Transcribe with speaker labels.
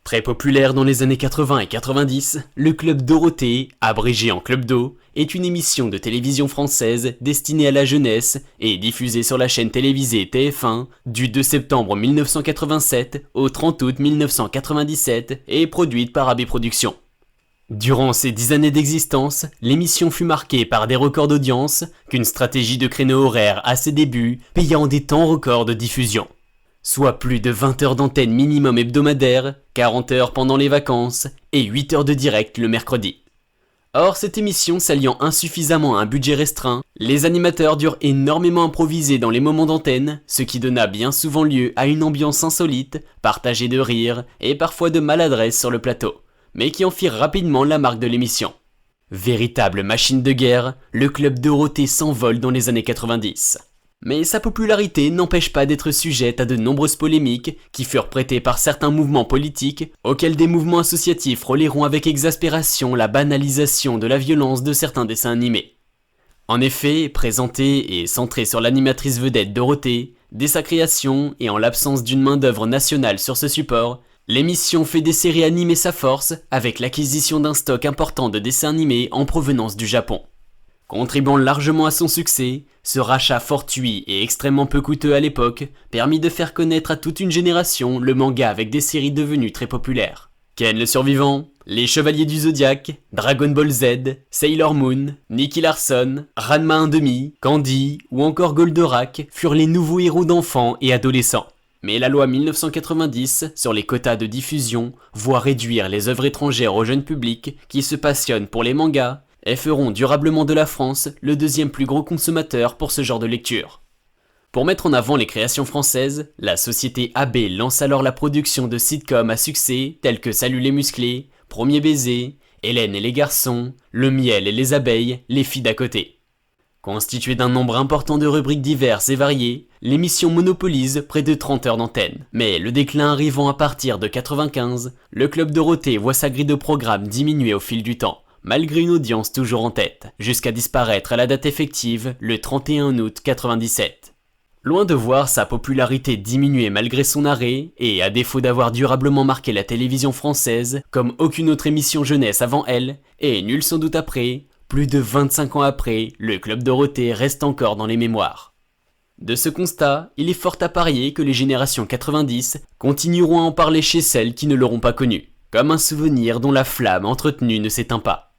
Speaker 1: Très populaire dans les années 80 et 90, le Club Dorothée, abrégé en Club Do, est une émission de télévision française destinée à la jeunesse et diffusée sur la chaîne télévisée TF1 du 2 septembre 1987 au 30 août 1997 et produite par AB Productions. Durant ces 10 années d'existence, l'émission fut marquée par des records d'audience qu'une stratégie de créneau horaire à ses débuts paya en des temps records de diffusion. Soit plus de 20 heures d'antenne minimum hebdomadaire, 40 heures pendant les vacances et 8 heures de direct le mercredi. Or, cette émission s'alliant insuffisamment à un budget restreint, les animateurs durent énormément improviser dans les moments d'antenne, ce qui donna bien souvent lieu à une ambiance insolite, partagée de rires et parfois de maladresse sur le plateau, mais qui en firent rapidement la marque de l'émission. Véritable machine de guerre, le Club Dorothée s'envole dans les années 90. Mais sa popularité n'empêche pas d'être sujette à de nombreuses polémiques qui furent prêtées par certains mouvements politiques, auxquels des mouvements associatifs relayeront avec exaspération la banalisation de la violence de certains dessins animés. En effet, présentée et centrée sur l'animatrice vedette Dorothée, dès sa création et en l'absence d'une main-d'œuvre nationale sur ce support, l'émission fait des séries animées sa force avec l'acquisition d'un stock important de dessins animés en provenance du Japon. Contribuant largement à son succès, ce rachat fortuit et extrêmement peu coûteux à l'époque permit de faire connaître à toute une génération le manga avec des séries devenues très populaires. Ken le Survivant, Les Chevaliers du Zodiaque, Dragon Ball Z, Sailor Moon, Nicky Larson, Ranma 1/2, Candy ou encore Goldorak furent les nouveaux héros d'enfants et adolescents. Mais la loi 1990 sur les quotas de diffusion voit réduire les œuvres étrangères au jeune public qui se passionne pour les mangas et feront durablement de la France le deuxième plus gros consommateur pour ce genre de lecture. Pour mettre en avant les créations françaises, la société AB lance alors la production de sitcoms à succès tels que Salut les musclés, Premier baiser, Hélène et les garçons, Le miel et les abeilles, Les filles d'à côté. Constituée d'un nombre important de rubriques diverses et variées, l'émission monopolise près de 30 heures d'antenne. Mais le déclin arrivant à partir de 95, le Club Dorothée voit sa grille de programme diminuer au fil du temps, malgré une audience toujours en tête, jusqu'à disparaître à la date effective, le 31 août 97. Loin de voir sa popularité diminuer malgré son arrêt, et à défaut d'avoir durablement marqué la télévision française, comme aucune autre émission jeunesse avant elle, et nul sans doute après, plus de 25 ans après, le Club Dorothée reste encore dans les mémoires. De ce constat, il est fort à parier que les générations 90 continueront à en parler chez celles qui ne l'auront pas connu, comme un souvenir dont la flamme entretenue ne s'éteint pas.